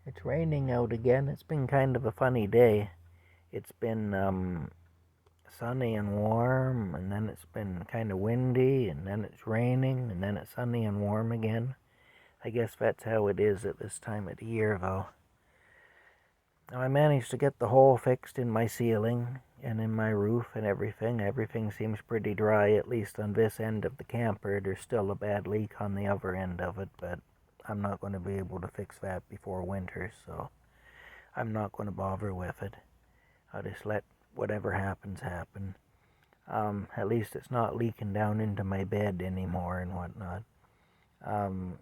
It's raining out again. It's been kind of a funny day. It's been sunny and warm, and then it's been kind of windy, and then it's raining, and then it's sunny and warm again. I guess that's how it is at this time of the year, though. Now, I managed to get the hole fixed in my ceiling and in my roof and everything. Everything seems pretty dry, at least on this end of the camper. There's still a bad leak on the other end of it, but I'm not going to be able to fix that before winter, so I'm not going to bother with it. I'll just let whatever happens happen. At least it's not leaking down into my bed anymore and whatnot. Um,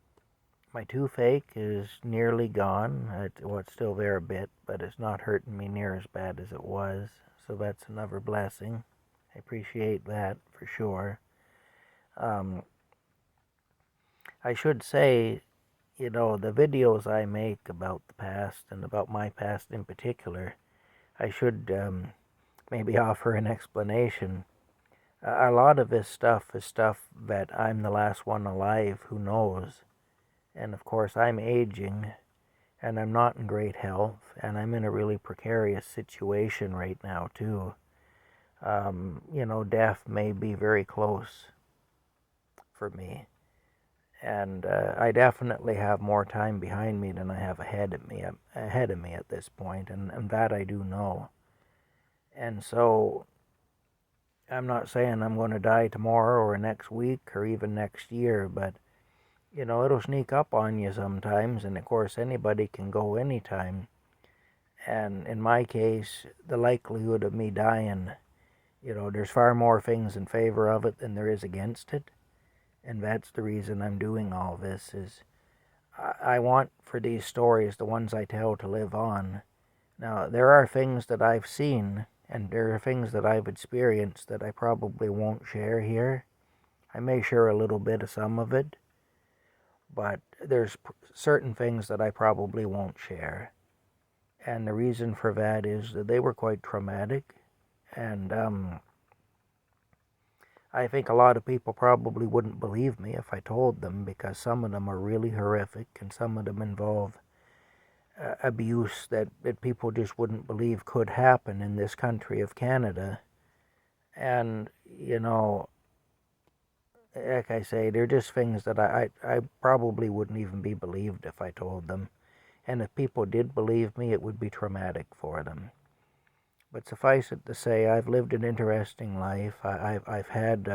my toothache is nearly gone. It's still there a bit, but it's not hurting me near as bad as it was. So that's another blessing. I appreciate that for sure. Um, I should say, the videos I make about the past and about my past in particular, I should maybe offer an explanation. A lot of this stuff is stuff that I'm the last one alive who knows. And of course, I'm aging, and I'm not in great health, and I'm in a really precarious situation right now, too. Death may be very close for me. And I definitely have more time behind me than I have ahead of me at this point, and that I do know. And so I'm not saying I'm going to die tomorrow or next week or even next year, but it'll sneak up on you sometimes, and of course anybody can go anytime. And in my case, the likelihood of me dying, there's far more things in favor of it than there is against it. And that's the reason I'm doing all this is I want for these stories, the ones I tell, to live on. Now, there are things that I've seen and there are things that I've experienced that I probably won't share here. I may share a little bit of some of it, but there's certain things that I probably won't share. And the reason for that is that they were quite traumatic, and I think a lot of people probably wouldn't believe me if I told them, because some of them are really horrific and some of them involve abuse that people just wouldn't believe could happen in this country of Canada. And, like I say, they're just things that I probably wouldn't even be believed if I told them. And if people did believe me, it would be traumatic for them. But suffice it to say, I've lived an interesting life. I've had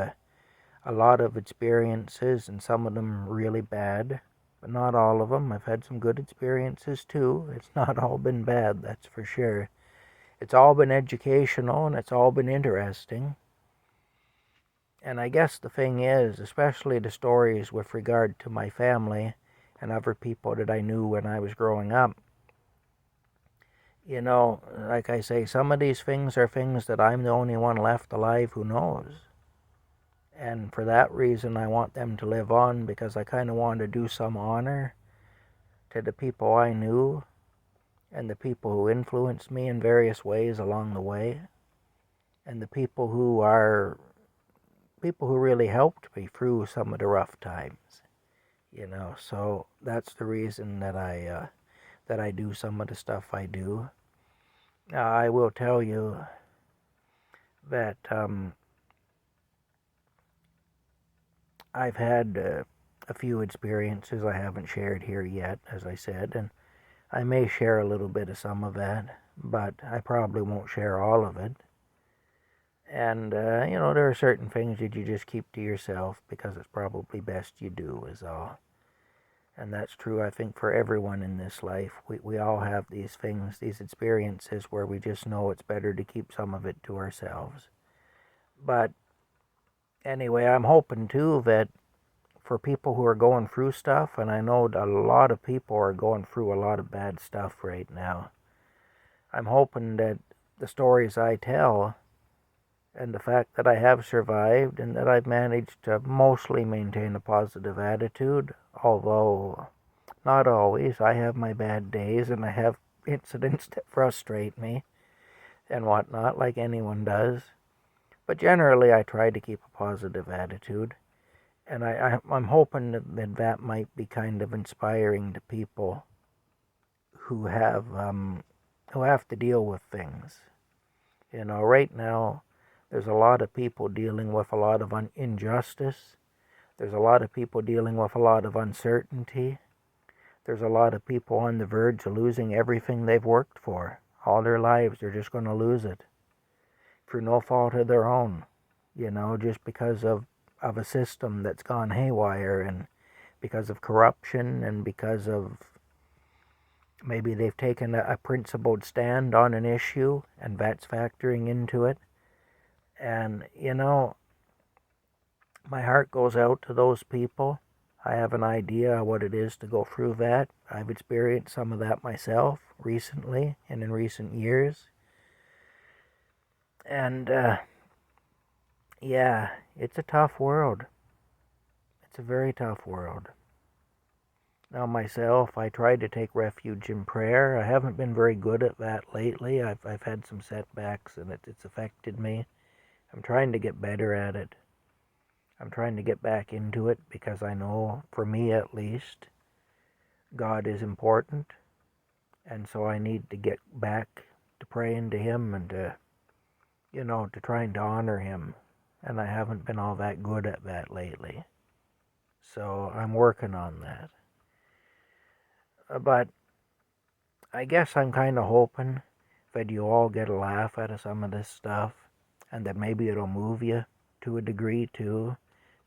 a lot of experiences, and some of them really bad, but not all of them. I've had some good experiences too. It's not all been bad, that's for sure. It's all been educational, and it's all been interesting. And I guess the thing is, especially the stories with regard to my family and other people that I knew when I was growing up, like I say, some of these things are things that I'm the only one left alive who knows. And for that reason, I want them to live on, because I kind of want to do some honor to the people I knew and the people who influenced me in various ways along the way, and the people who really helped me through some of the rough times. So that's the reason that I do some of the stuff I do. Now, I will tell you that I've had a few experiences I haven't shared here yet, as I said, and I may share a little bit of some of that, but I probably won't share all of it. And, there are certain things that you just keep to yourself because it's probably best you do, is all. And that's true, I think, for everyone in this life. We all have these things, these experiences where we just know it's better to keep some of it to ourselves. But anyway, I'm hoping, too, that for people who are going through stuff, and I know a lot of people are going through a lot of bad stuff right now, I'm hoping that the stories I tell and the fact that I have survived and that I've managed to mostly maintain a positive attitude, although not always. I have my bad days and I have incidents that frustrate me and whatnot, like anyone does. But generally, I try to keep a positive attitude. And I'm hoping that might be kind of inspiring to people who have to deal with things. Right now, there's a lot of people dealing with a lot of injustice. There's a lot of people dealing with a lot of uncertainty. There's a lot of people on the verge of losing everything they've worked for. All their lives, they're just going to lose it through no fault of their own, just because of a system that's gone haywire, and because of corruption, and because of maybe they've taken a principled stand on an issue, and that's factoring into it. And, my heart goes out to those people. I have an idea what it is to go through that. I've experienced some of that myself recently and in recent years. And, yeah, it's a tough world. It's a very tough world. Now myself, I try to take refuge in prayer. I haven't been very good at that lately. I've had some setbacks, and it's affected me. I'm trying to get better at it. I'm trying to get back into it because I know, for me at least, God is important. And so I need to get back to praying to Him and to trying to honor Him. And I haven't been all that good at that lately. So I'm working on that. But I guess I'm kind of hoping that you all get a laugh out of some of this stuff, and that maybe it'll move you to a degree too.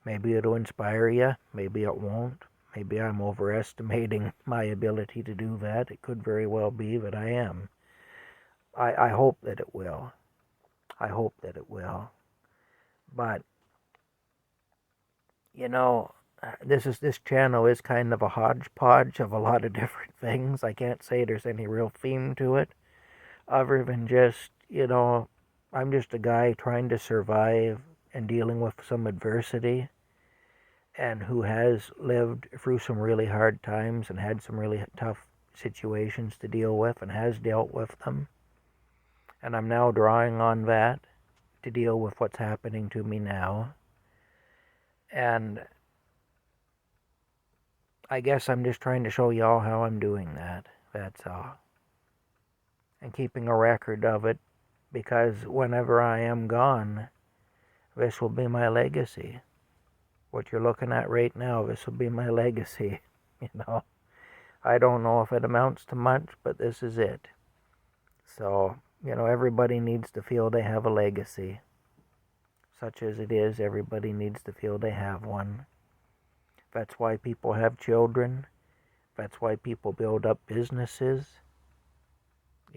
Maybe it'll inspire you. Maybe it won't. Maybe I'm overestimating my ability to do that. It could very well be that I am. I hope that it will. I hope that it will. But, this channel is kind of a hodgepodge of a lot of different things. I can't say there's any real theme to it, other than just, I'm just a guy trying to survive and dealing with some adversity, and who has lived through some really hard times and had some really tough situations to deal with and has dealt with them. And I'm now drawing on that to deal with what's happening to me now. And I guess I'm just trying to show y'all how I'm doing that. That's all. And keeping a record of it, because whenever I am gone, this will be my legacy. What you're looking at right now, this will be my legacy. I don't know if it amounts to much, but this is it. So, everybody needs to feel they have a legacy. Such as it is, everybody needs to feel they have one. That's why people have children. That's why people build up businesses.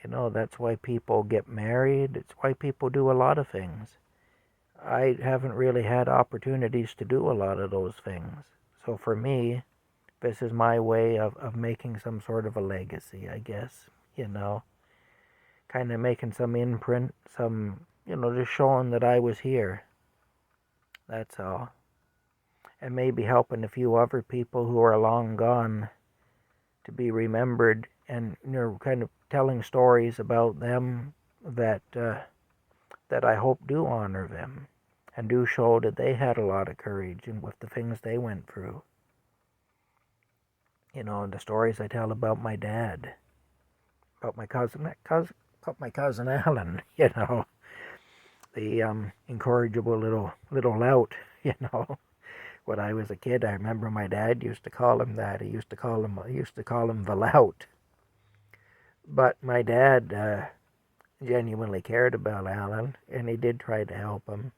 That's why people get married. It's why people do a lot of things. I haven't really had opportunities to do a lot of those things. So for me, this is my way of making some sort of a legacy, I guess. Kind of making some imprint, just showing that I was here. That's all. And maybe helping a few other people who are long gone to be remembered, and kind of telling stories about them that I hope do honor them and do show that they had a lot of courage and with the things they went through. The stories I tell about my dad, about my cousin Alan, the incorrigible little lout, When I was a kid, I remember my dad used to call him that. He used to call him the lout. But my dad genuinely cared about Alan, and he did try to help him.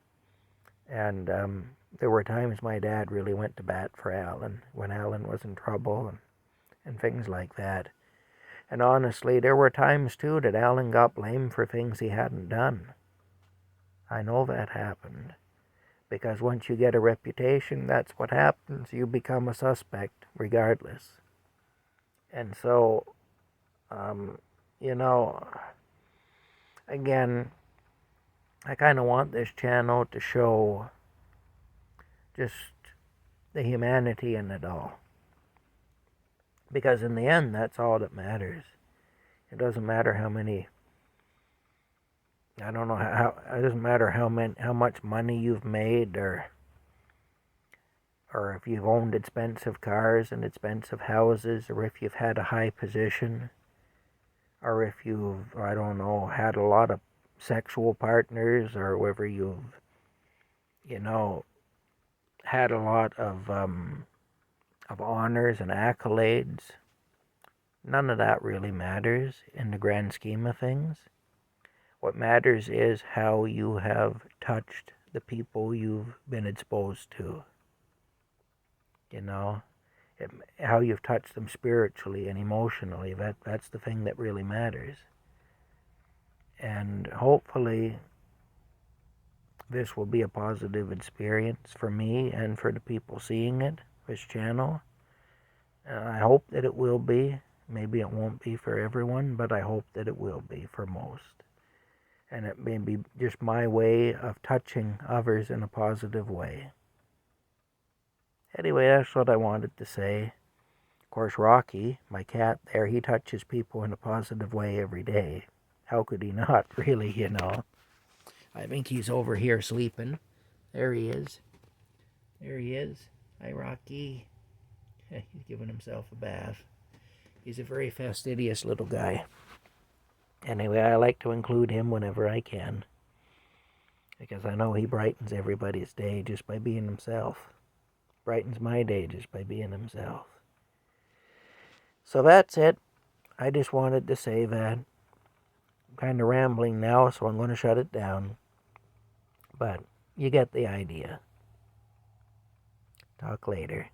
And there were times my dad really went to bat for Alan when Alan was in trouble and things like that. And honestly, there were times too that Alan got blamed for things he hadn't done. I know that happened. Because once you get a reputation, that's what happens. You become a suspect regardless. And so, again, I kind of want this channel to show just the humanity in it all. Because in the end, that's all that matters. It doesn't matter how many... I don't know how. It doesn't matter how much money you've made, or if you've owned expensive cars and expensive houses, or if you've had a high position. or if you've, I don't know, had a lot of sexual partners, or whether you've, you know, had a lot of honors and accolades. None of that really matters in the grand scheme of things. What matters is how you have touched the people you've been exposed to. You know, how you've touched them spiritually and emotionally. That's the thing that really matters. And hopefully this will be a positive experience for me and for the people seeing it, this channel. I hope that it will be. Maybe it won't be for everyone, but I hope that it will be for most. And it may be just my way of touching others in a positive way. Anyway, that's what I wanted to say. Of course, Rocky, my cat there, he touches people in a positive way every day. How could he not, really, you know? I think he's over here sleeping. There he is. There he is. Hi, Rocky. He's giving himself a bath. He's a very fastidious little guy. Anyway, I like to include him whenever I can, because I know he brightens everybody's day just by being himself. Brightens my day just by being himself. So that's it. I just wanted to say that. I'm kind of rambling now, so I'm going to shut it down. But you get the idea. Talk later.